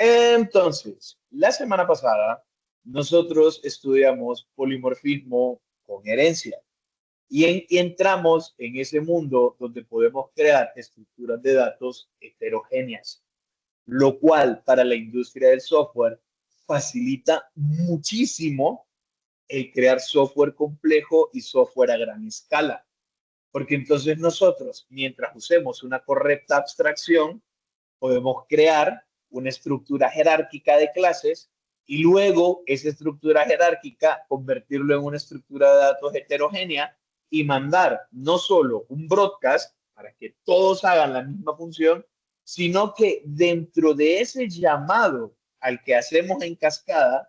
Entonces, la semana pasada nosotros estudiamos polimorfismo con herencia y entramos en ese mundo donde podemos crear estructuras de datos heterogéneas, lo cual para la industria del software facilita muchísimo el crear software complejo y software a gran escala. Porque entonces nosotros, mientras usemos una correcta abstracción, podemos crear una estructura jerárquica de clases y luego esa estructura jerárquica convertirlo en una estructura de datos heterogénea y mandar no solo un broadcast para que todos hagan la misma función, sino que dentro de ese llamado al que hacemos en cascada,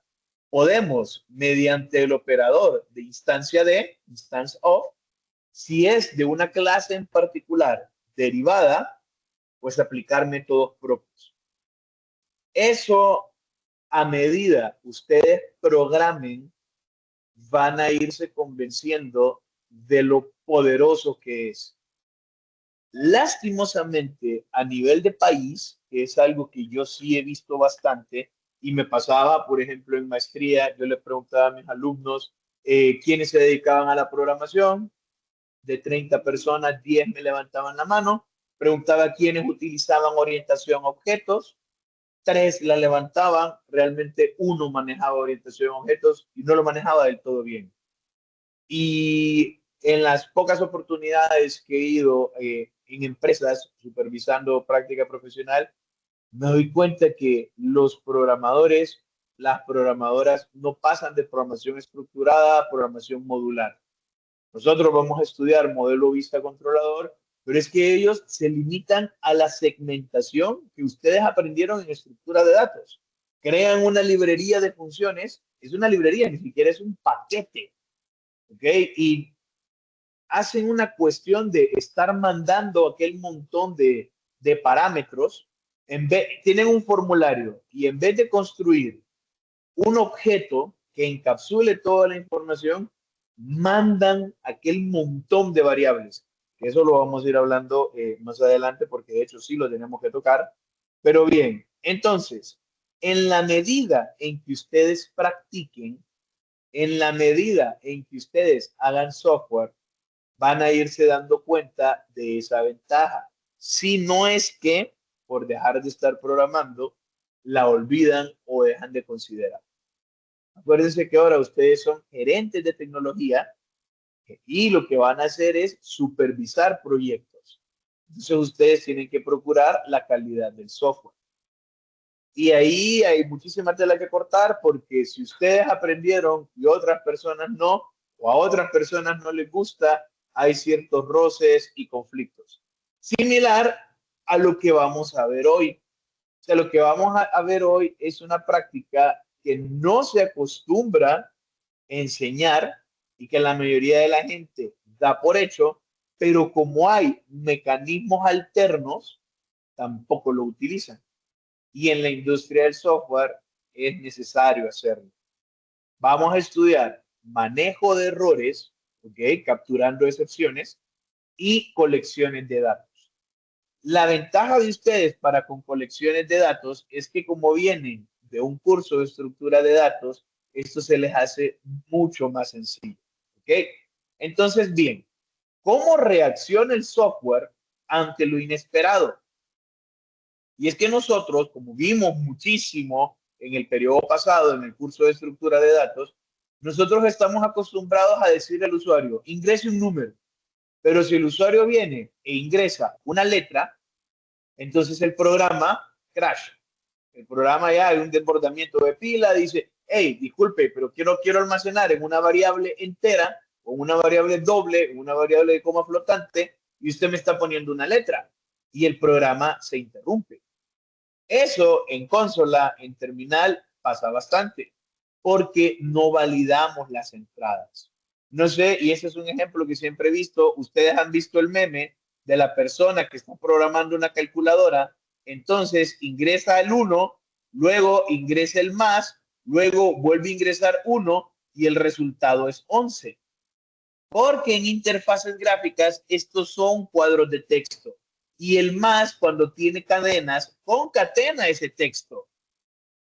podemos, mediante el operador de instancia de, instance of, si es de una clase en particular derivada, pues aplicar métodos propios. Eso, a medida ustedes programen, van a irse convenciendo de lo poderoso que es. Lastimosamente, a nivel de país, que es algo que yo sí he visto bastante, y me pasaba, por ejemplo, en maestría, yo le preguntaba a mis alumnos quiénes se dedicaban a la programación. De 30 personas, 10 me levantaban la mano. Preguntaba quiénes utilizaban orientación a objetos. 3 la levantaban. Realmente uno manejaba orientación a objetos y no lo manejaba del todo bien. Y en las pocas oportunidades que he ido en empresas supervisando práctica profesional, me doy cuenta que los programadores, las programadoras no pasan de programación estructurada a programación modular. Nosotros vamos a estudiar modelo vista controlador, pero es que ellos se limitan a la segmentación que ustedes aprendieron en estructura de datos. Crean una librería de funciones, es una librería, ni siquiera es un paquete, ¿ok? Y hacen una cuestión de estar mandando aquel montón de parámetros, tienen un formulario y en vez de construir un objeto que encapsule toda la información, mandan aquel montón de variables. Que eso lo vamos a ir hablando más adelante porque de hecho sí lo tenemos que tocar. Pero bien, entonces, en la medida en que ustedes practiquen, en la medida en que ustedes hagan software, van a irse dando cuenta de esa ventaja. Si no es que por dejar de estar programando, la olvidan o dejan de considerar. Acuérdense que ahora ustedes son gerentes de tecnología y lo que van a hacer es supervisar proyectos. Entonces ustedes tienen que procurar la calidad del software. Y ahí hay muchísima tela que cortar porque si ustedes aprendieron y otras personas no, o a otras personas no les gusta, hay ciertos roces y conflictos. Similar a lo que vamos a ver hoy. O sea, lo que vamos a ver hoy es una práctica que no se acostumbra a enseñar y que la mayoría de la gente da por hecho, pero como hay mecanismos alternos, tampoco lo utilizan. Y en la industria del software es necesario hacerlo. Vamos a estudiar manejo de errores, ¿ok? Capturando excepciones y colecciones de datos. La ventaja de ustedes para con colecciones de datos es que como vienen de un curso de estructura de datos, esto se les hace mucho más sencillo. ¿Ok? Entonces, bien, ¿cómo reacciona el software ante lo inesperado? Y es que nosotros, como vimos muchísimo en el periodo pasado, en el curso de estructura de datos, nosotros estamos acostumbrados a decirle al usuario, ingrese un número, pero si el usuario viene e ingresa una letra, entonces el programa crash. El programa ya hay un desbordamiento de pila, dice, hey, disculpe, pero quiero almacenar en una variable entera o una variable doble, una variable de coma flotante, y usted me está poniendo una letra. Y el programa se interrumpe. Eso en consola, en terminal, pasa bastante, porque no validamos las entradas. No sé, y ese es un ejemplo que siempre he visto. Ustedes han visto el meme de la persona que está programando una calculadora, entonces ingresa el 1, luego ingresa el más, luego vuelve a ingresar 1 y el resultado es 11. Porque en interfaces gráficas estos son cuadros de texto y el más cuando tiene cadenas concatena ese texto.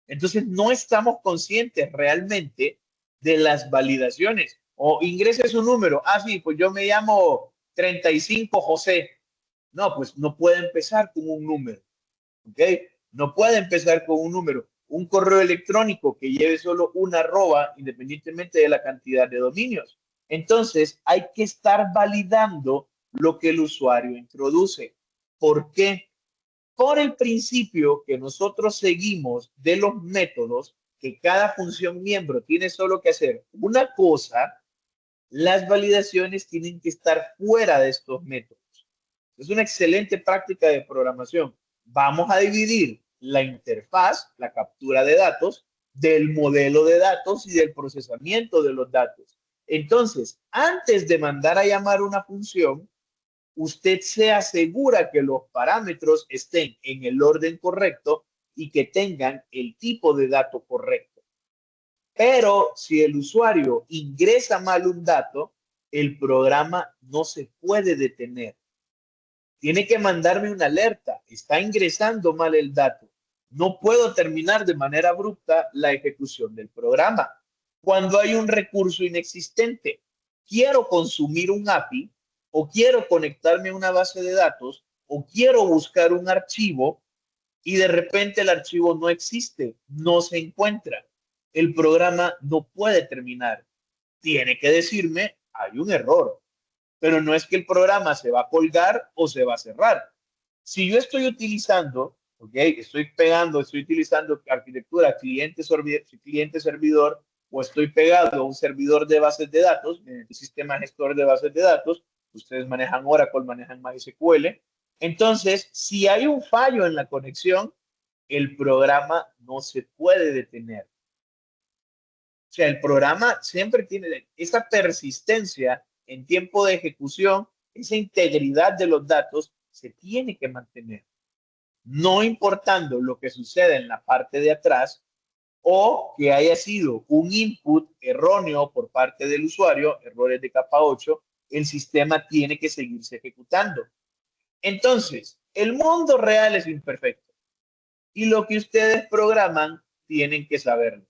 Entonces, no estamos conscientes realmente de las validaciones. O ingrese su número. Ah, sí, pues yo me llamo 35 José. No, pues no puede empezar con un número. ¿Ok? No puede empezar con un número. Un correo electrónico que lleve solo una arroba, independientemente de la cantidad de dominios. Entonces, hay que estar validando lo que el usuario introduce. ¿Por qué? Por el principio que nosotros seguimos de los métodos, que cada función miembro tiene solo que hacer una cosa, las validaciones tienen que estar fuera de estos métodos. Es una excelente práctica de programación. Vamos a dividir la interfaz, la captura de datos, del modelo de datos y del procesamiento de los datos. Entonces, antes de mandar a llamar una función, usted se asegura que los parámetros estén en el orden correcto y que tengan el tipo de dato correcto. Pero si el usuario ingresa mal un dato, el programa no se puede detener. Tiene que mandarme una alerta. Está ingresando mal el dato. No puedo terminar de manera abrupta la ejecución del programa. Cuando hay un recurso inexistente, quiero consumir un API o quiero conectarme a una base de datos o quiero buscar un archivo y de repente el archivo no existe, no se encuentra. El programa no puede terminar. Tiene que decirme, hay un error, pero no es que el programa se va a colgar o se va a cerrar. Si yo estoy utilizando, ok, estoy utilizando arquitectura cliente-servidor o estoy pegado a un servidor de bases de datos, el sistema gestor de bases de datos, ustedes manejan Oracle, manejan MySQL. Entonces, si hay un fallo en la conexión, el programa no se puede detener. O sea, el programa siempre tiene esa persistencia en tiempo de ejecución, esa integridad de los datos se tiene que mantener, no importando lo que suceda en la parte de atrás o que haya sido un input erróneo por parte del usuario, errores de capa 8, el sistema tiene que seguirse ejecutando. Entonces, el mundo real es imperfecto y lo que ustedes programan tienen que saberlo.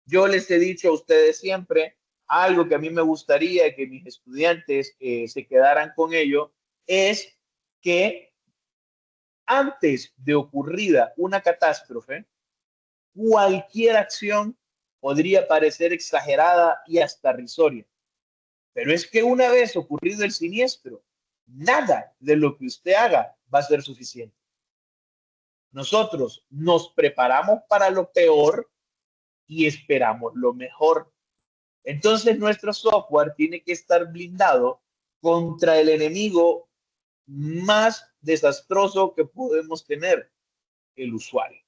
Yo les he dicho a ustedes siempre algo que a mí me gustaría que mis estudiantes se quedaran con ello, es que antes de ocurrida una catástrofe, cualquier acción podría parecer exagerada y hasta risoria. Pero es que una vez ocurrido el siniestro, nada de lo que usted haga va a ser suficiente. Nosotros nos preparamos para lo peor y esperamos lo mejor. Entonces nuestro software tiene que estar blindado contra el enemigo más desastroso que podemos tener, el usuario.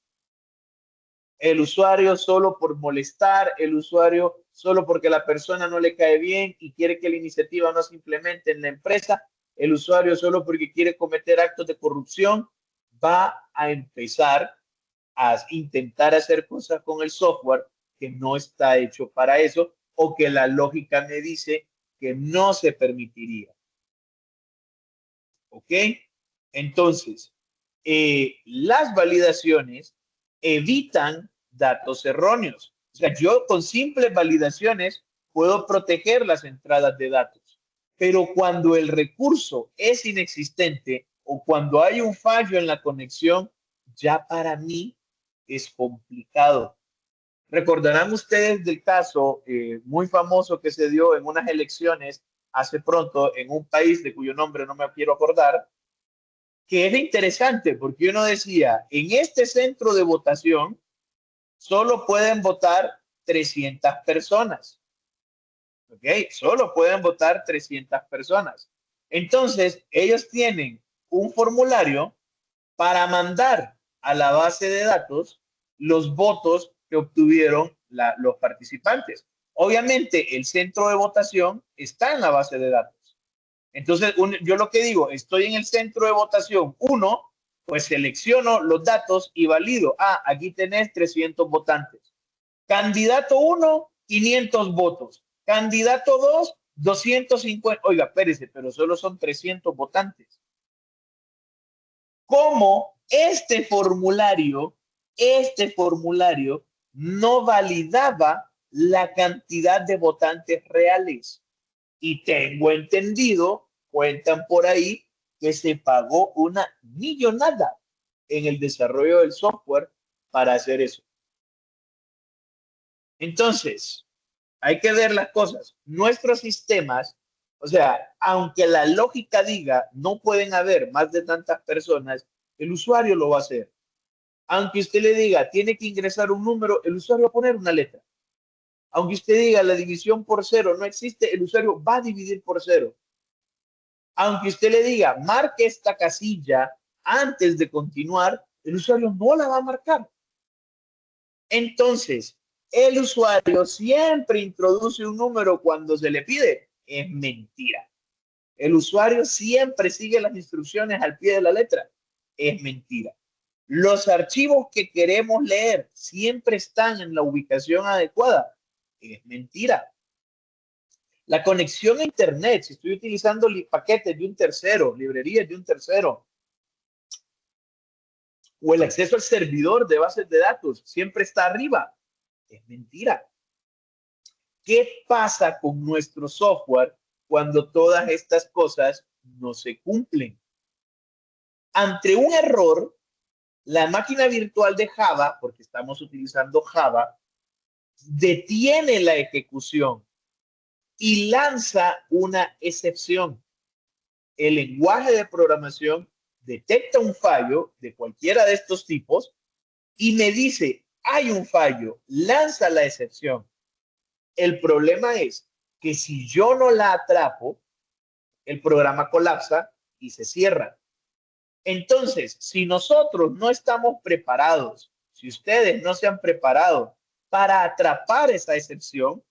El usuario solo por molestar, el usuario solo porque la persona no le cae bien y quiere que la iniciativa no se implemente en la empresa, el usuario solo porque quiere cometer actos de corrupción, va a empezar a intentar hacer cosas con el software que no está hecho para eso o que la lógica me dice que no se permitiría. ¿Ok? Entonces, las validaciones evitan datos erróneos. O sea, yo con simples validaciones puedo proteger las entradas de datos, pero cuando el recurso es inexistente o cuando hay un fallo en la conexión, ya para mí es complicado. Recordarán ustedes del caso muy famoso que se dio en unas elecciones hace pronto en un país de cuyo nombre no me quiero acordar, que es interesante porque uno decía, en este centro de votación solo pueden votar 300 personas. ¿Ok? Solo pueden votar 300 personas. Entonces, ellos tienen un formulario para mandar a la base de datos los votos que obtuvieron los participantes. Obviamente, el centro de votación está en la base de datos. Entonces, yo lo que digo, estoy en el centro de votación 1, pues selecciono los datos y valido. Ah, aquí tenés 300 votantes. Candidato 1, 500 votos. Candidato 2, 250. Oiga, espérese, pero solo son 300 votantes. ¿Cómo este formulario este formulario no validaba la cantidad de votantes reales. Y tengo entendido, cuentan por ahí, que se pagó una millonada en el desarrollo del software para hacer eso. Entonces, hay que ver las cosas. Nuestros sistemas, o sea, aunque la lógica diga no pueden haber más de tantas personas, el usuario lo va a hacer. Aunque usted le diga tiene que ingresar un número, el usuario va a poner una letra. Aunque usted diga la división por cero no existe, el usuario va a dividir por cero. Aunque usted le diga marque esta casilla antes de continuar, el usuario no la va a marcar. Entonces, el usuario siempre introduce un número cuando se le pide. Es mentira. El usuario siempre sigue las instrucciones al pie de la letra. Es mentira. Los archivos que queremos leer siempre están en la ubicación adecuada. Es mentira. La conexión a Internet, si estoy utilizando paquetes de un tercero, librerías de un tercero, o el acceso al servidor de bases de datos, siempre está arriba. Es mentira. ¿Qué pasa con nuestro software cuando todas estas cosas no se cumplen? Ante un error, la máquina virtual de Java, porque estamos utilizando Java, detiene la ejecución y lanza una excepción. El lenguaje de programación detecta un fallo de cualquiera de estos tipos y me dice, hay un fallo, lanza la excepción. El problema es que si yo no la atrapo, el programa colapsa y se cierra. Entonces, si nosotros no estamos preparados, si ustedes no se han preparado para atrapar esa excepción,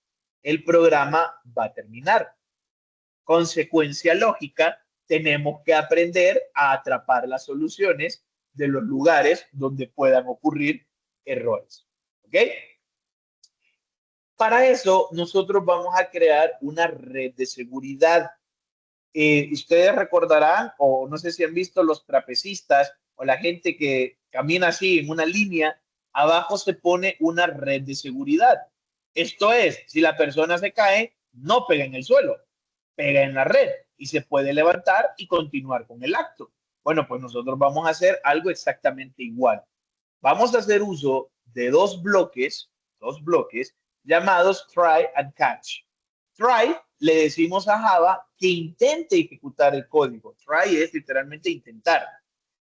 el programa va a terminar. Consecuencia lógica, tenemos que aprender a atrapar las soluciones de los lugares donde puedan ocurrir errores. ¿Ok? Para eso, nosotros vamos a crear una red de seguridad. Ustedes recordarán, o no sé si han visto los trapecistas o la gente que camina así en una línea, abajo se pone una red de seguridad. Esto es, si la persona se cae, no pega en el suelo, pega en la red y se puede levantar y continuar con el acto. Bueno, pues nosotros vamos a hacer algo exactamente igual. Vamos a hacer uso de dos bloques llamados try and catch. Try le decimos a Java que intente ejecutar el código. Try es literalmente intentar.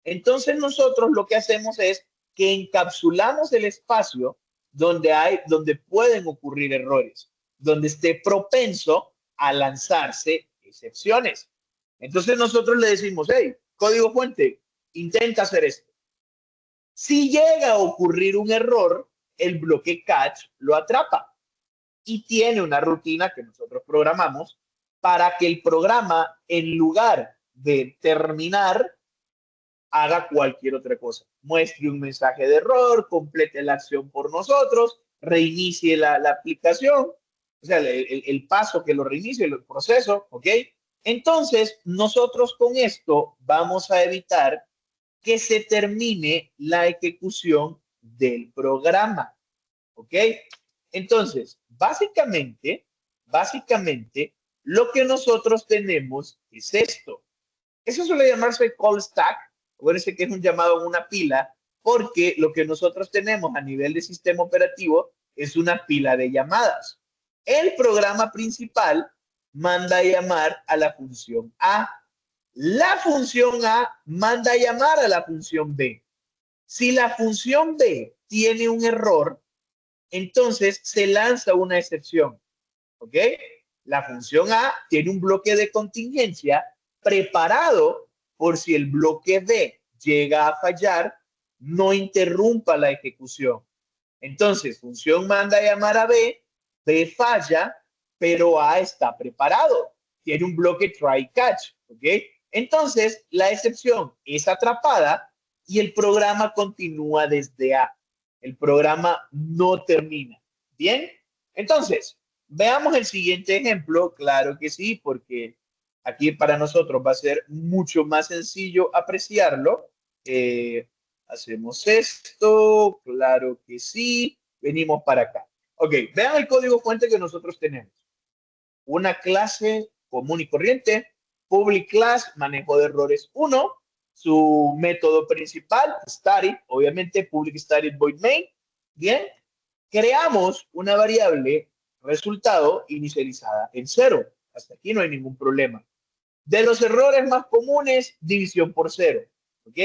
Entonces nosotros lo que hacemos es que encapsulamos el espacio donde pueden ocurrir errores, donde esté propenso a lanzarse excepciones. Entonces nosotros le decimos, hey, código fuente, intenta hacer esto. Si llega a ocurrir un error, el bloque catch lo atrapa y tiene una rutina que nosotros programamos para que el programa, en lugar de terminar, haga cualquier otra cosa. Muestre un mensaje de error, complete la acción por nosotros, reinicie la aplicación, o sea, el paso que lo reinicie, el proceso, ¿ok? Entonces, nosotros con esto vamos a evitar que se termine la ejecución del programa, ¿ok? Entonces, básicamente, lo que nosotros tenemos es esto. Eso suele llamarse call stack. Acuérdense que es un llamado en una pila, porque lo que nosotros tenemos a nivel de sistema operativo es una pila de llamadas. El programa principal manda a llamar a la función A. La función A manda a llamar a la función B. Si la función B tiene un error, entonces se lanza una excepción. ¿Ok? La función A tiene un bloque de contingencia preparado por si el bloque B llega a fallar, no interrumpa la ejecución. Entonces, función manda a llamar a B, B falla, pero A está preparado. Tiene un bloque try catch. ¿Ok? Entonces, la excepción es atrapada y el programa continúa desde A. El programa no termina. ¿Bien? Entonces, veamos el siguiente ejemplo. Claro que sí, porque aquí para nosotros va a ser mucho más sencillo apreciarlo. hacemos esto, claro que sí, venimos para acá. Ok, vean el código fuente que nosotros tenemos. Una clase común y corriente, public class, manejo de errores 1, su método principal, static, obviamente public static void main, bien, creamos una variable resultado inicializada en 0. Hasta aquí no hay ningún problema. De los errores más comunes, división por 0. ¿Ok?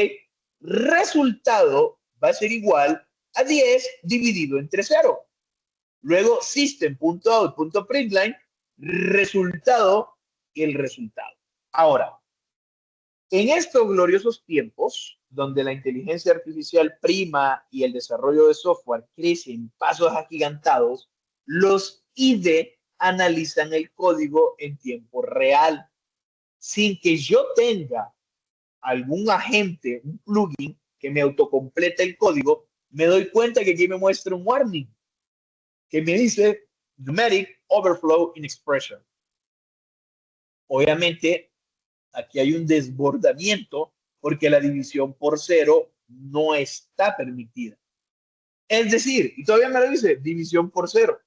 Resultado va a ser igual a 10 dividido entre 0. Luego system.out.println, resultado y el resultado. Ahora, en estos gloriosos tiempos, donde la inteligencia artificial prima y el desarrollo de software crece en pasos agigantados, los IDE analizan el código en tiempo real, sin que yo tenga algún agente, un plugin que me autocomplete el código. Me doy cuenta que aquí me muestra un warning que me dice numeric overflow in expression. Obviamente, aquí hay un desbordamiento porque la división por 0 no está permitida. Es decir, y todavía me lo dice, división por 0.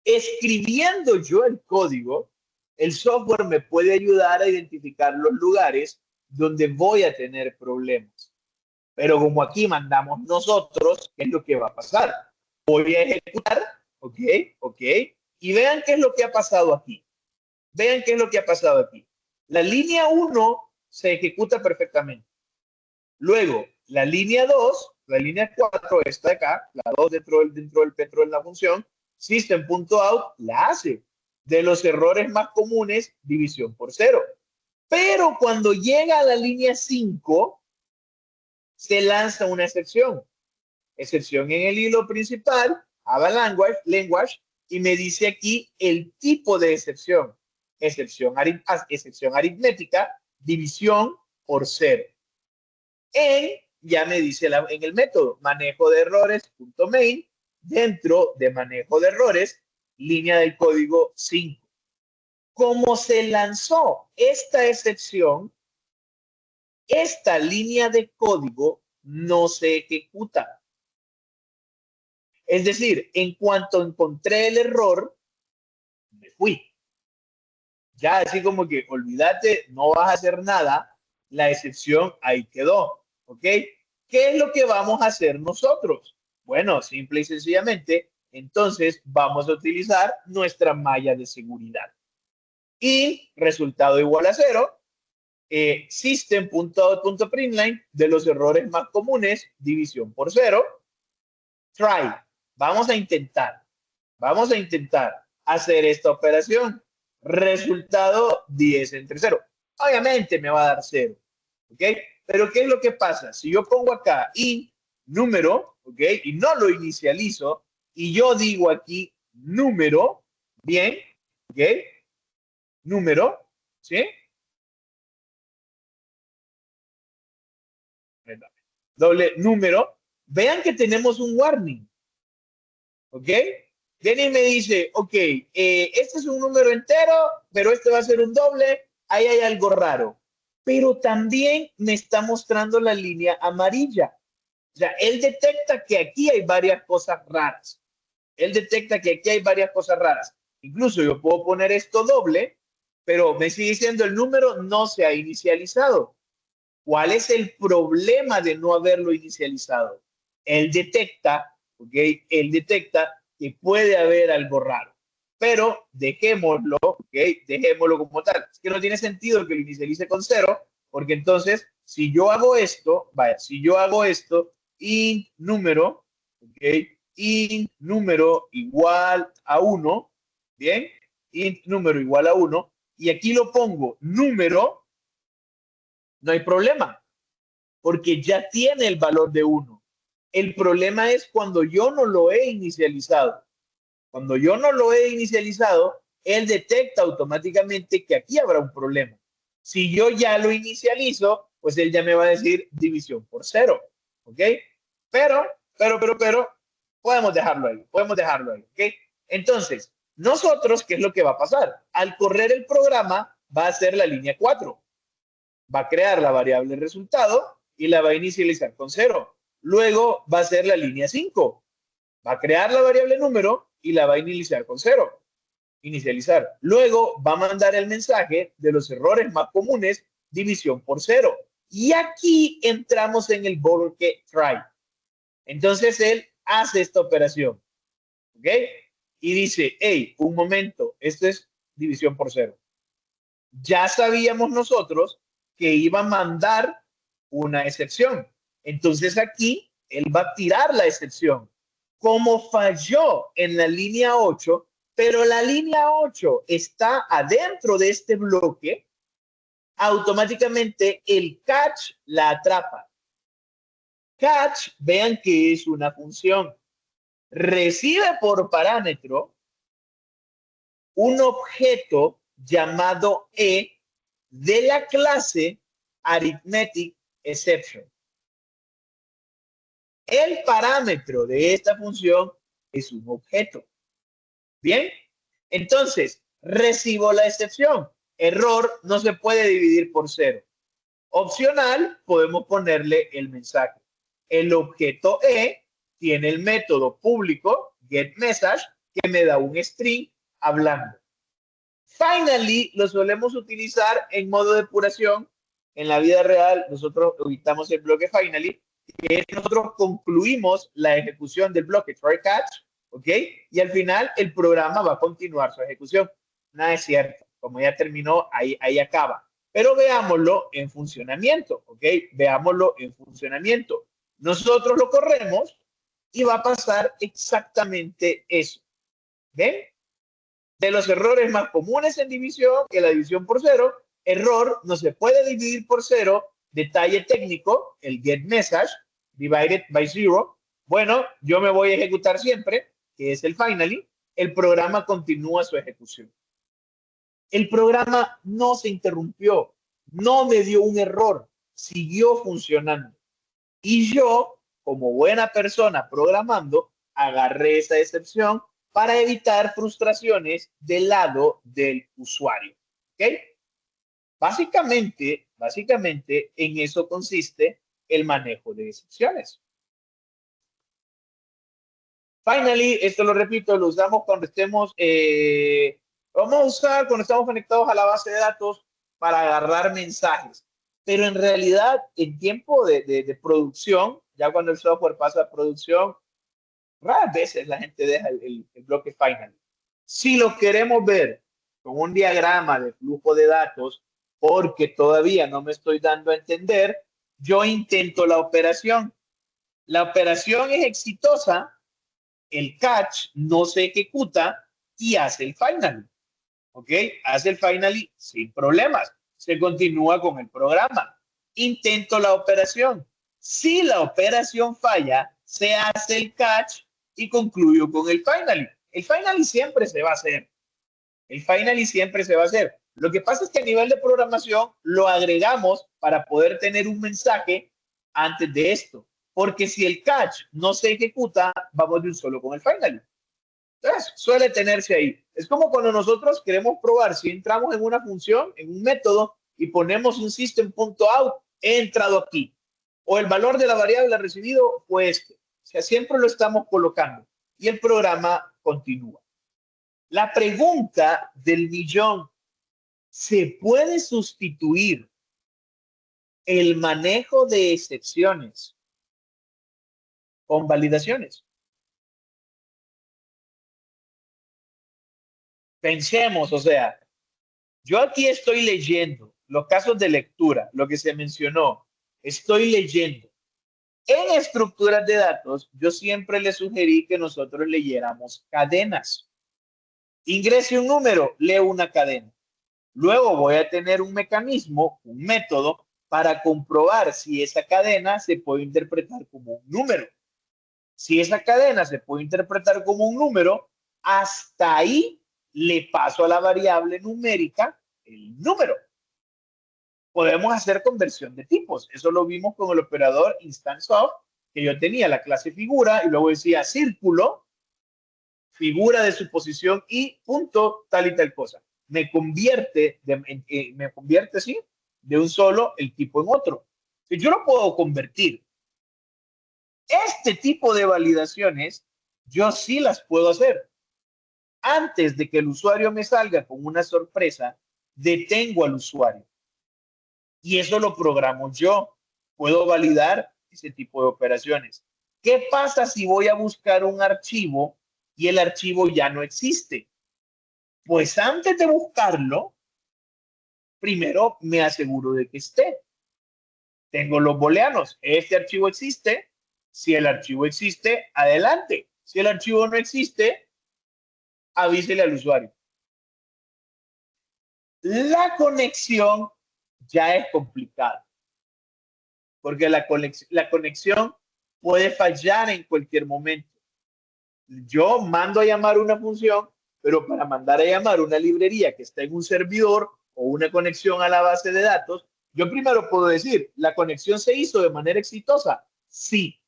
Escribiendo yo el código, el software me puede ayudar a identificar los lugares donde voy a tener problemas. Pero como aquí mandamos nosotros, ¿qué es lo que va a pasar? Voy a ejecutar, ok, ok, y vean qué es lo que ha pasado aquí. Vean qué es lo que ha pasado aquí. La línea 1 se ejecuta perfectamente. Luego, la línea 2, la línea 4, esta de acá, la 2 dentro del petro de la función, system.out la hace. De los errores más comunes, división por 0. Pero cuando llega a la línea 5, se lanza una excepción. Excepción en el hilo principal, Java language, y me dice aquí el tipo de excepción. Excepción aritmética, división por 0. Ya me dice en el método, manejo de errores.main, dentro de manejo de errores, línea del código 5. Como se lanzó esta excepción, esta línea de código no se ejecuta. Es decir, en cuanto encontré el error, me fui. Ya así como que olvídate, no vas a hacer nada, la excepción ahí quedó. ¿Ok? ¿Qué es lo que vamos a hacer nosotros? Bueno, simple y sencillamente, entonces vamos a utilizar nuestra malla de seguridad. Y resultado igual a 0, system.out.println, de los errores más comunes, división por 0, try. Vamos a intentar hacer esta operación. Resultado 10 entre 0. Obviamente me va a dar 0. ¿Ok? Pero ¿qué es lo que pasa? Si yo pongo acá int número, ¿ok? Y no lo inicializo, y yo digo aquí número, bien, ¿ok? Número, ¿sí? Doble número. Vean que tenemos un warning, ¿ok? Viene y me dice, ok, este es un número entero, pero este va a ser un doble, ahí hay algo raro. Pero también me está mostrando la línea amarilla. O sea, él detecta que aquí hay varias cosas raras. Incluso yo puedo poner esto doble, pero me sigue diciendo el número no se ha inicializado. ¿Cuál es el problema de no haberlo inicializado? Él detecta, ¿ok? Él detecta que puede haber algo raro. Pero dejémoslo, ¿ok? Dejémoslo como tal. Es que no tiene sentido que lo inicialice con 0, porque entonces, si yo hago esto, vaya, si yo hago esto, int número, ¿ok? Int número igual a 1, ¿bien? Int número igual a 1, y aquí lo pongo número, no hay problema, porque ya tiene el valor de 1. El problema es cuando yo no lo he inicializado. Cuando yo no lo he inicializado, él detecta automáticamente que aquí habrá un problema. Si yo ya lo inicializo, pues él ya me va a decir división por 0. ¿Ok? Pero, podemos dejarlo ahí. ¿Ok? Entonces, nosotros, ¿qué es lo que va a pasar? Al correr el programa, va a ser la línea 4. Va a crear la variable resultado y la va a inicializar con 0. Luego va a ser la línea 5. Va a crear la variable número y la va a inicializar con 0. Inicializar. Luego va a mandar el mensaje de los errores más comunes, división por 0. Y aquí entramos en el bloque try. Entonces él hace esta operación. ¿Ok? Y dice, hey, un momento, esto es división por 0. Ya sabíamos nosotros que iba a mandar una excepción. Entonces aquí él va a tirar la excepción. Como falló en la línea 8, pero la línea 8 está adentro de este bloque, automáticamente el catch la atrapa. Catch, vean que es una función. Recibe por parámetro un objeto llamado E de la clase Arithmetic Exception. El parámetro de esta función es un objeto. Bien, entonces recibo la excepción. Error no se puede dividir por 0. Opcional, podemos ponerle el mensaje. El objeto E tiene el método público getMessage que me da un string hablando. Finally, lo solemos utilizar en modo de depuración. En la vida real, nosotros ubicamos el bloque finally, que es que nosotros concluimos la ejecución del bloque try catch, ¿ok? Y al final el programa va a continuar su ejecución. Nada es cierto. Como ya terminó, ahí acaba. Pero veámoslo en funcionamiento, ¿ok? Veámoslo en funcionamiento. Nosotros lo corremos y va a pasar exactamente eso. ¿Ven? De los errores más comunes en división, que la división por 0, error no se puede dividir por 0, detalle técnico, el getMessage, divided by 0. Bueno, yo me voy a ejecutar siempre, que es el finally, el programa continúa su ejecución. El programa no se interrumpió, no me dio un error, siguió funcionando. Y yo, como buena persona programando, agarré esa excepción para evitar frustraciones del lado del usuario. ¿Ok? Básicamente, en eso consiste el manejo de excepciones. Finally, esto lo repito, lo usamos cuando estemos, vamos a usar cuando estamos conectados a la base de datos para agarrar mensajes. Pero en realidad, en tiempo de producción, ya cuando el software pasa a producción, raras veces la gente deja el bloque final. Si lo queremos ver con un diagrama de flujo de datos, porque todavía no me estoy dando a entender, yo intento la operación. La operación es exitosa, el catch no se ejecuta y hace el final. ¿Ok? Hace el finally sin problemas. Se continúa con el programa. Intento la operación. Si la operación falla, se hace el catch y concluyo con el finally. El finally siempre se va a hacer. El finally siempre se va a hacer. Lo que pasa es que a nivel de programación lo agregamos para poder tener un mensaje antes de esto. Porque si el catch no se ejecuta, vamos de un solo con el finally. Entonces, suele tenerse ahí. Es como cuando nosotros queremos probar si entramos en una función, en un método, y ponemos un system.out, he entrado aquí. O el valor de la variable recibido fue este. O sea, siempre lo estamos colocando. Y el programa continúa. La pregunta del millón, ¿se puede sustituir el manejo de excepciones con validaciones? Pensemos, o sea, yo aquí estoy leyendo los casos de lectura, lo que se mencionó, estoy leyendo. En estructuras de datos, yo siempre le sugerí que nosotros leyéramos cadenas. Ingrese un número, leo una cadena. Luego voy a tener un mecanismo, un método, para comprobar si esa cadena se puede interpretar como un número. Si esa cadena se puede interpretar como un número, hasta ahí le paso a la variable numérica el número. Podemos hacer conversión de tipos. Eso lo vimos con el operador instance_of, que yo tenía la clase figura y luego decía círculo, figura de su posición y punto tal y tal cosa. Me convierte, ¿sí? De un solo el tipo en otro. Si yo lo puedo convertir. Este tipo de validaciones yo sí las puedo hacer. Antes de que el usuario me salga con una sorpresa, detengo al usuario. Y eso lo programo yo. Puedo validar ese tipo de operaciones. ¿Qué pasa si voy a buscar un archivo y el archivo ya no existe? Pues antes de buscarlo, primero me aseguro de que esté. Tengo los booleanos. Este archivo existe. Si el archivo existe, adelante. Si el archivo no existe, avísele al usuario. La conexión ya es complicada, porque la conexión puede fallar en cualquier momento. Yo mando a llamar una función, pero para mandar a llamar una librería que está en un servidor o una conexión a la base de datos, yo primero puedo decir, ¿la conexión se hizo de manera exitosa? Sí,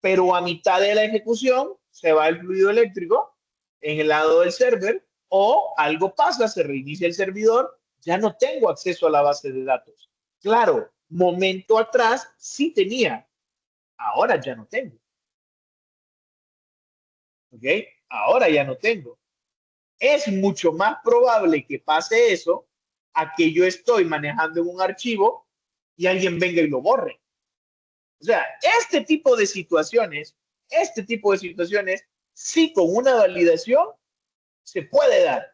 pero a mitad de la ejecución se va el fluido eléctrico en el lado del server o algo pasa, se reinicia el servidor, ya no tengo acceso a la base de datos. Claro, momento atrás sí tenía, ahora ya no tengo. ¿Ok? Ahora ya no tengo. Es mucho más probable que pase eso a que yo estoy manejando en un archivo y alguien venga y lo borre. O sea, este tipo de situaciones, sí con una validación se puede dar.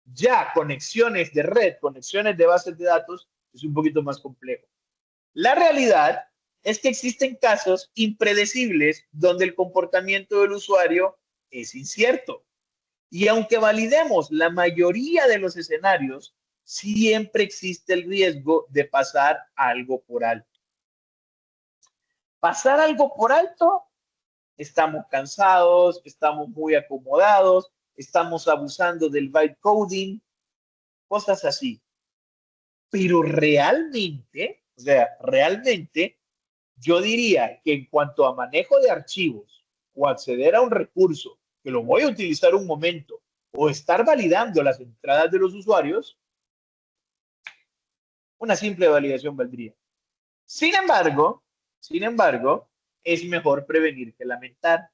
Ya conexiones de red, conexiones de bases de datos, es un poquito más complejo. La realidad es que existen casos impredecibles donde el comportamiento del usuario es incierto. Y aunque validemos la mayoría de los escenarios, siempre existe el riesgo de pasar algo por alto. Pasar algo por alto, estamos cansados, estamos muy acomodados, estamos abusando del byte coding, cosas así. Pero realmente, o sea, realmente, yo diría que en cuanto a manejo de archivos o acceder a un recurso que lo voy a utilizar un momento o estar validando las entradas de los usuarios, una simple validación valdría. Sin embargo, sin embargo, es mejor prevenir que lamentar.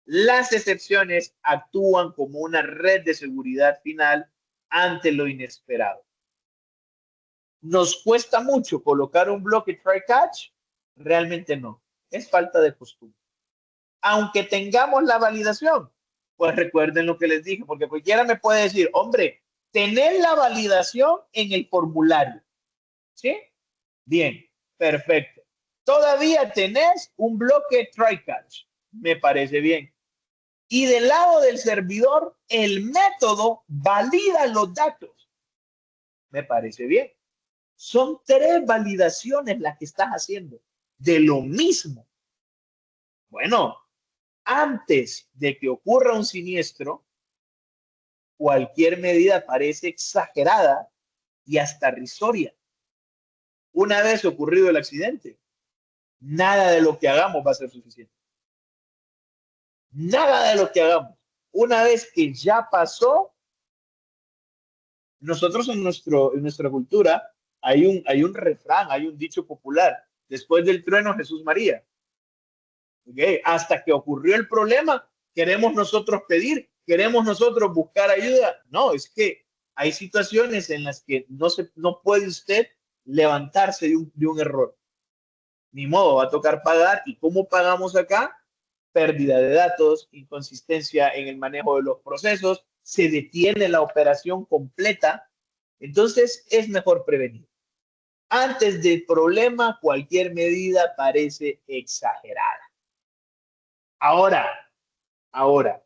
Las excepciones actúan como una red de seguridad final ante lo inesperado. ¿Nos cuesta mucho colocar un bloque try catch? Realmente no. Es falta de costumbre. Aunque tengamos la validación, pues recuerden lo que les dije, porque cualquiera me puede decir, hombre, tener la validación en el formulario. ¿Sí? Bien, perfecto. Todavía tenés un bloque try catch. Me parece bien. Y del lado del servidor, el método valida los datos. Me parece bien. Son tres validaciones las que estás haciendo de lo mismo. Bueno, antes de que ocurra un siniestro, cualquier medida parece exagerada y hasta risoria. Una vez ocurrido el accidente, nada de lo que hagamos va a ser suficiente. Nada de lo que hagamos. Una vez que ya pasó, nosotros en nuestra cultura hay un refrán, hay un dicho popular. Después del trueno, Jesús María. ¿Okay? Hasta que ocurrió el problema, queremos nosotros pedir, queremos nosotros buscar ayuda. No, es que hay situaciones en las que no puede usted levantarse de un error. Ni modo, va a tocar pagar. ¿Y cómo pagamos acá? Pérdida de datos, inconsistencia en el manejo de los procesos, se detiene la operación completa. Entonces es mejor prevenir. Antes del problema, cualquier medida parece exagerada. Ahora, ahora,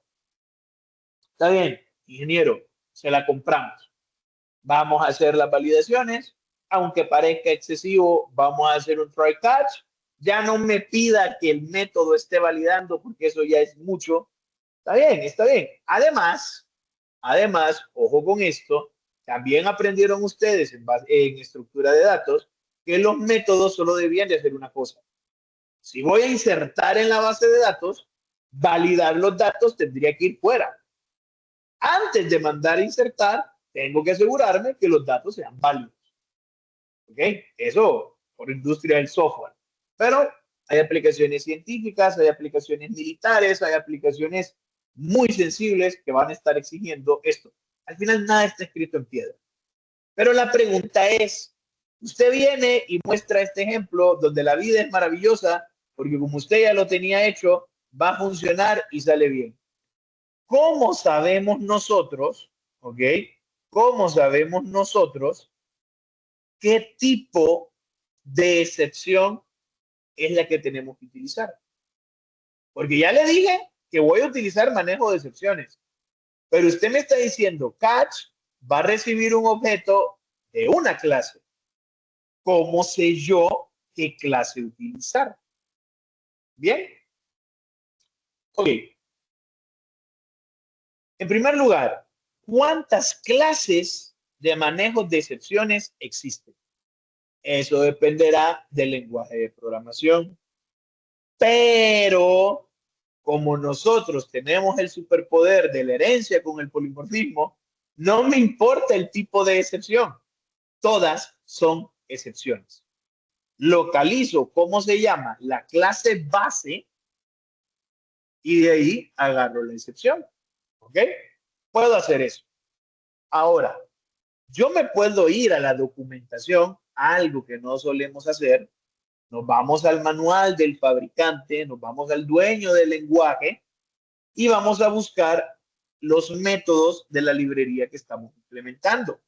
está bien, ingeniero, se la compramos. Vamos a hacer las validaciones. Aunque parezca excesivo, vamos a hacer un try catch. Ya no me pida que el método esté validando porque eso ya es mucho. Está bien, está bien. Además, ojo con esto, también aprendieron ustedes en estructura de datos que los métodos solo debían de hacer una cosa. Si voy a insertar en la base de datos, validar los datos tendría que ir fuera. Antes de mandar a insertar, tengo que asegurarme que los datos sean válidos. ¿Ok? Eso por industria del software. Pero hay aplicaciones científicas, hay aplicaciones militares, hay aplicaciones muy sensibles que van a estar exigiendo esto. Al final nada está escrito en piedra. Pero la pregunta es, usted viene y muestra este ejemplo donde la vida es maravillosa porque como usted ya lo tenía hecho, va a funcionar y sale bien. ¿Cómo sabemos nosotros, ok? ¿Cómo sabemos nosotros qué tipo de excepción es la que tenemos que utilizar? Porque ya le dije que voy a utilizar manejo de excepciones, pero usted me está diciendo catch va a recibir un objeto de una clase. ¿Cómo sé yo qué clase utilizar? Bien. Ok. En primer lugar, ¿cuántas clases de manejo de excepciones existen? Eso dependerá del lenguaje de programación. Pero como nosotros tenemos el superpoder de la herencia con el polimorfismo, no me importa el tipo de excepción. Todas son excepciones. Localizo cómo se llama la clase base y de ahí agarro la excepción. ¿Ok? Puedo hacer eso. Ahora, yo me puedo ir a la documentación, algo que no solemos hacer. Nos vamos al manual del fabricante, nos vamos al dueño del lenguaje y vamos a buscar los métodos de la librería que estamos implementando.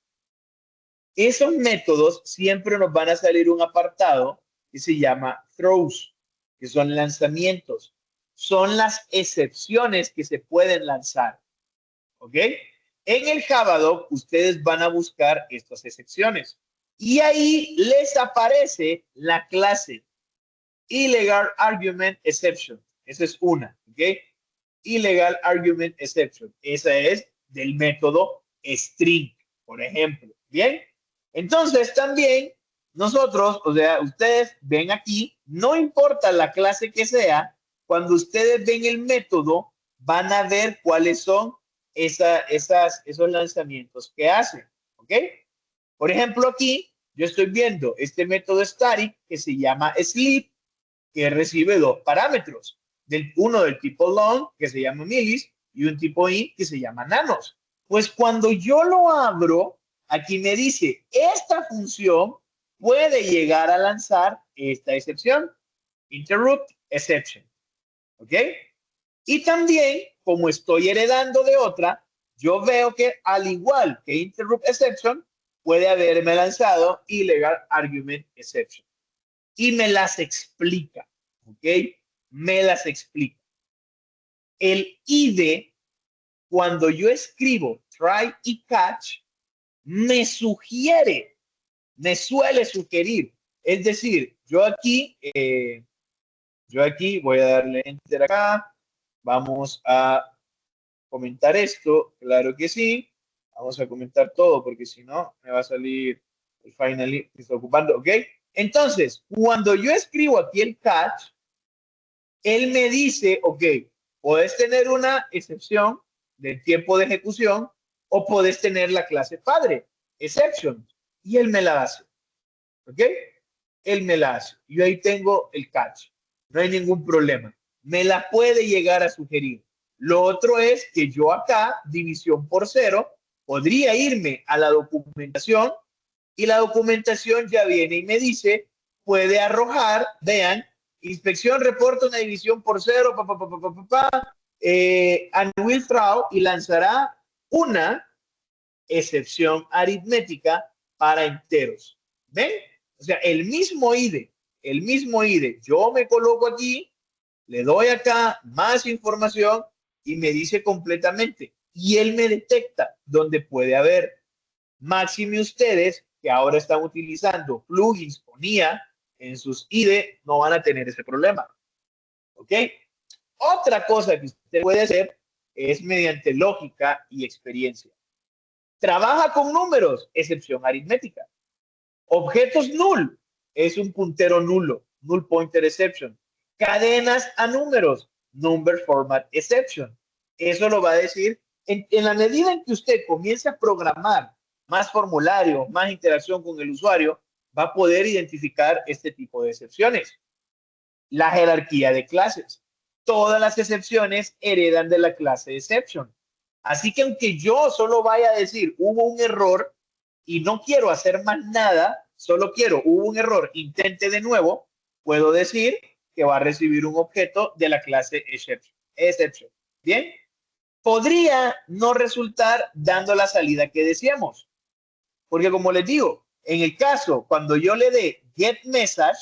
Esos métodos siempre nos van a salir un apartado que se llama throws, que son lanzamientos. Son las excepciones que se pueden lanzar. ¿Ok? En el Javadoc, ustedes van a buscar estas excepciones. Y ahí les aparece la clase Illegal Argument Exception. Esa es una. ¿Ok? Illegal Argument Exception. Esa es del método string, por ejemplo. Bien. Entonces, también nosotros, o sea, ustedes ven aquí, no importa la clase que sea, cuando ustedes ven el método, van a ver cuáles son esos lanzamientos que hacen. ¿Ok? Por ejemplo, aquí yo estoy viendo este método static que se llama sleep, que recibe dos parámetros. Uno del tipo long, que se llama millis, y un tipo int, que se llama nanos. Pues cuando yo lo abro, aquí me dice, esta función puede llegar a lanzar esta excepción, interrupt exception. ¿Ok? Y también, como estoy heredando de otra, yo veo que al igual que interrupt exception, puede haberme lanzado illegal argument exception. Y me las explica. ¿Ok? Me las explica. El ID, cuando yo escribo try y catch, me sugiere, me suele sugerir. Es decir, yo aquí voy a darle enter acá. Vamos a comentar esto. Claro que sí. Vamos a comentar todo porque si no me va a salir el finally que está ocupando. ¿Ok? Entonces, cuando yo escribo aquí el catch, él me dice, ok, puedes tener una excepción del tiempo de ejecución o puedes tener la clase padre, exception, y él me la hace. ¿Ok? Él me la hace. Yo ahí tengo el catch. No hay ningún problema. Me la puede llegar a sugerir. Lo otro es que yo acá, división por cero, podría irme a la documentación y la documentación ya viene y me dice, puede arrojar, vean, inspección reporta una división por cero, and will throw, y lanzará una excepción aritmética para enteros. ¿Ven? O sea, el mismo ID, yo me coloco aquí, le doy acá más información y me dice completamente. Y él me detecta donde puede haber. Máxime ustedes que ahora están utilizando plugins con IA en sus IDE, no van a tener ese problema. ¿Ok? Otra cosa que usted puede hacer es mediante lógica y experiencia. Trabaja con números, excepción aritmética. Objetos null es un puntero nulo, null pointer exception. Cadenas a números, number format exception. Eso lo va a decir en la medida en que usted comience a programar más formularios, más interacción con el usuario, va a poder identificar este tipo de excepciones. La jerarquía de clases. Todas las excepciones heredan de la clase exception. Así que aunque yo solo vaya a decir hubo un error y no quiero hacer más nada, solo quiero hubo un error, intente de nuevo, puedo decir que va a recibir un objeto de la clase exception. Bien, podría no resultar dando la salida que decíamos, porque como les digo, en el caso cuando yo le dé get message,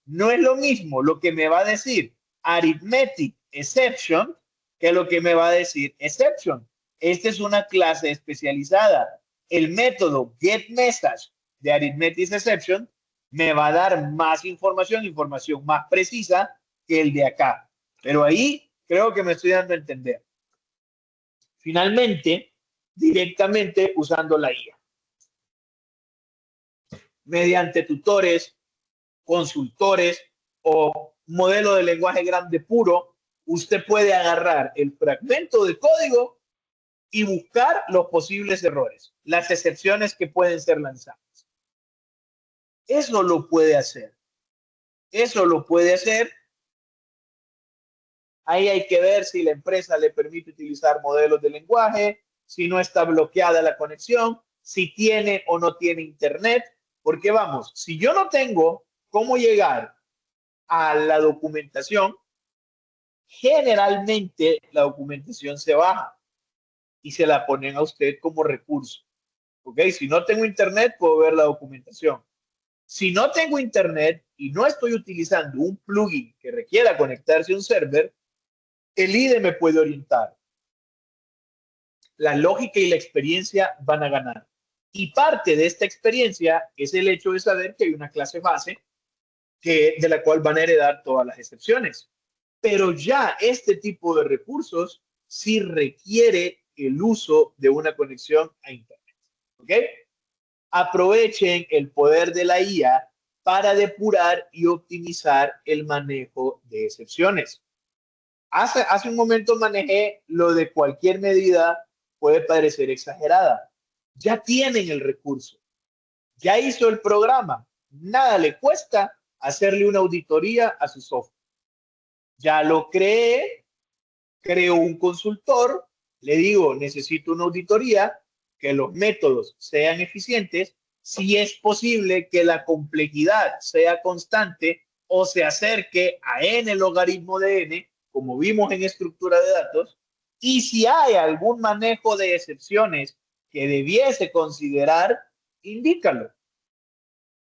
no es lo mismo lo que me va a decir arithmetic exception que lo que me va a decir exception. Esta es una clase especializada. El método getMessage de arithmetic exception me va a dar más información más precisa que el de acá. Pero ahí creo que me estoy dando a entender. Finalmente, directamente usando la IA. Mediante tutores, consultores o modelo de lenguaje grande puro, usted puede agarrar el fragmento de código y buscar los posibles errores, las excepciones que pueden ser lanzadas. Eso lo puede hacer. Eso lo puede hacer. Ahí hay que ver si la empresa le permite utilizar modelos de lenguaje, si no está bloqueada la conexión, si tiene o no tiene internet. Porque vamos, si yo no tengo cómo llegar a la documentación, generalmente la documentación se baja y se la ponen a usted como recurso. ¿Ok? Si no tengo internet, puedo ver la documentación. Si no tengo internet y no estoy utilizando un plugin que requiera conectarse a un server, el IDE me puede orientar. La lógica y la experiencia van a ganar. Y parte de esta experiencia es el hecho de saber que hay una clase base de la cual van a heredar todas las excepciones. Pero ya este tipo de recursos sí requiere el uso de una conexión a Internet. ¿Ok? Aprovechen el poder de la IA para depurar y optimizar el manejo de excepciones. Hace un momento manejé lo de cualquier medida puede parecer exagerada. Ya tienen el recurso, ya hizo el programa, nada le cuesta hacerle una auditoría a su software. Ya lo creé, creo un consultor, le digo, necesito una auditoría, que los métodos sean eficientes, si es posible que la complejidad sea constante o se acerque a n logaritmo de n, como vimos en estructura de datos, y si hay algún manejo de excepciones que debiese considerar, indícalo.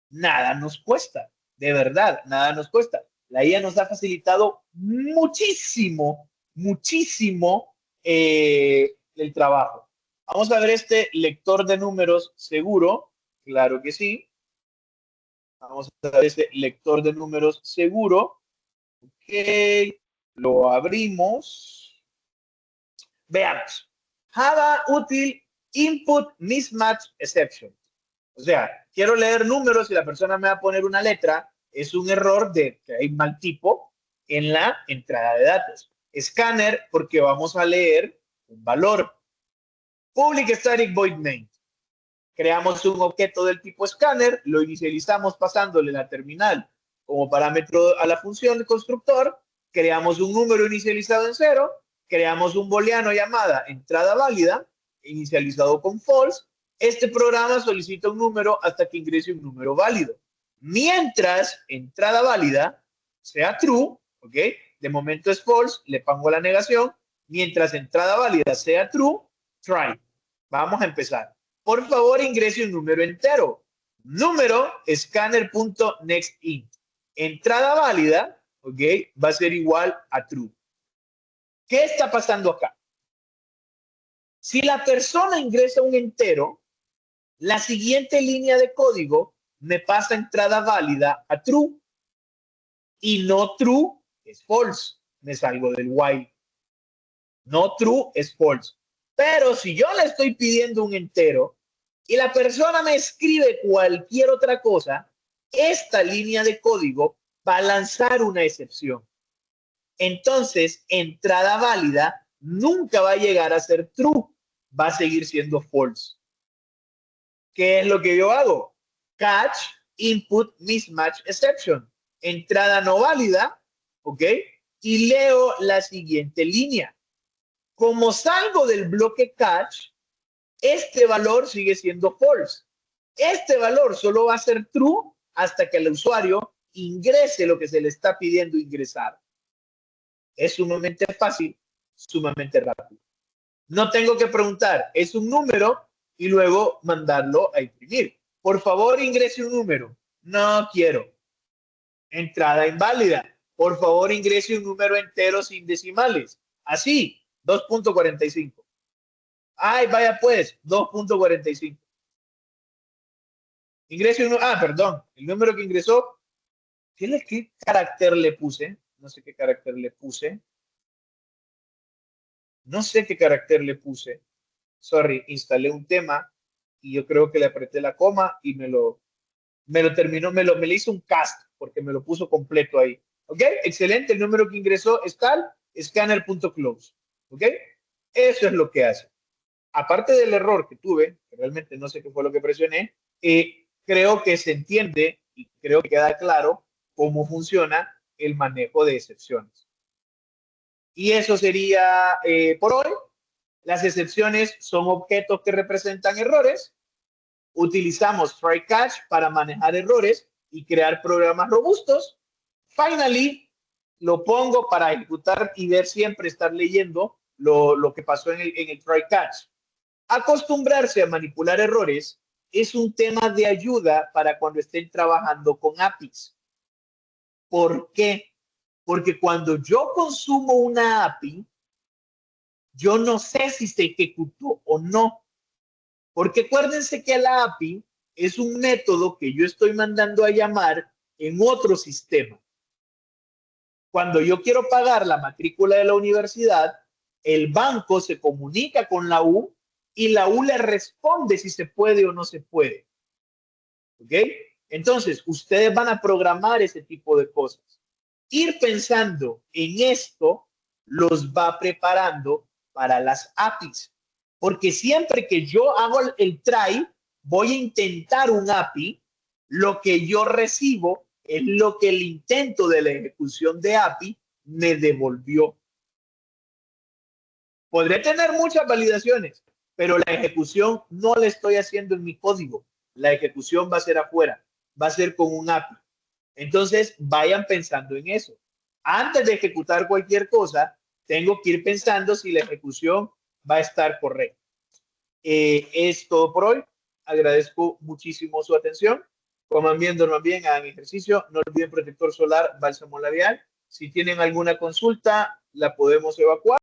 Nada nos cuesta, de verdad, nada nos cuesta. La IA nos ha facilitado muchísimo, muchísimo el trabajo. Vamos a ver este lector de números seguro, claro que sí. Vamos a ver este lector de números seguro. Ok, lo abrimos. Veamos. Java útil input mismatch exception. O sea, quiero leer números y la persona me va a poner una letra, es un error de que hay mal tipo en la entrada de datos. Scanner, porque vamos a leer un valor. Public static void main. Creamos un objeto del tipo scanner, lo inicializamos pasándole la terminal como parámetro a la función de constructor, creamos un número inicializado en 0, creamos un booleano llamada entrada válida, inicializado con false. Este programa solicita un número hasta que ingrese un número válido. Mientras entrada válida sea true, ¿ok? De momento es false, le pongo la negación. Mientras entrada válida sea true, try. Vamos a empezar. Por favor, ingrese un número entero. Número scanner.nextInt. Entrada válida, ¿ok? Va a ser igual a true. ¿Qué está pasando acá? Si la persona ingresa un entero, la siguiente línea de código me pasa entrada válida a true y no true es false. Me salgo del while. No true es false. Pero si yo le estoy pidiendo un entero y la persona me escribe cualquier otra cosa, esta línea de código va a lanzar una excepción. Entonces, entrada válida nunca va a llegar a ser true, va a seguir siendo false. ¿Qué es lo que yo hago? Catch input mismatch exception. Entrada no válida, ¿ok? Y leo la siguiente línea. Como salgo del bloque catch, este valor sigue siendo false. Este valor solo va a ser true hasta que el usuario ingrese lo que se le está pidiendo ingresar. Es sumamente fácil, sumamente rápido. No tengo que preguntar, es un número y luego mandarlo a imprimir. Por favor, ingrese un número. No quiero. Entrada inválida. Por favor, ingrese un número entero sin decimales. Así, 2.45. Ay, vaya pues, 2.45. Ingrese un... Ah, perdón. El número que ingresó, ¿qué carácter le puse? No sé qué carácter le puse. No sé qué carácter le puse. Sorry, instalé un tema y yo creo que le apreté la coma y me lo terminó, me le hizo un cast porque me lo puso completo ahí. ¿Ok? Excelente. El número que ingresó es tal, scanner.close. ¿Ok? Eso es lo que hace. Aparte del error que tuve, que realmente no sé qué fue lo que presioné, creo que se entiende y creo que queda claro cómo funciona el manejo de excepciones. Y eso sería por hoy. Las excepciones son objetos que representan errores. Utilizamos try catch para manejar errores y crear programas robustos. Finally, lo pongo para ejecutar y ver siempre, estar leyendo lo que pasó en el try catch. Acostumbrarse a manipular errores es un tema de ayuda para cuando estén trabajando con APIs. ¿Por qué? Porque cuando yo consumo una API, yo no sé si se ejecutó o no. Porque acuérdense que la API es un método que yo estoy mandando a llamar en otro sistema. Cuando yo quiero pagar la matrícula de la universidad, el banco se comunica con la U y la U le responde si se puede o no se puede. ¿Ok? Entonces, ustedes van a programar ese tipo de cosas. Ir pensando en esto los va preparando para las APIs. Porque siempre que yo hago el try, voy a intentar un API, lo que yo recibo es lo que el intento de la ejecución de API me devolvió. Podré tener muchas validaciones, pero la ejecución no la estoy haciendo en mi código. La ejecución va a ser afuera, va a ser con un API. Entonces, vayan pensando en eso. Antes de ejecutar cualquier cosa, tengo que ir pensando si la ejecución va a estar correcta. Es todo por hoy. Agradezco muchísimo su atención. Coman bien, duerman bien, hagan ejercicio. No olviden protector solar, bálsamo labial. Si tienen alguna consulta, la podemos evacuar.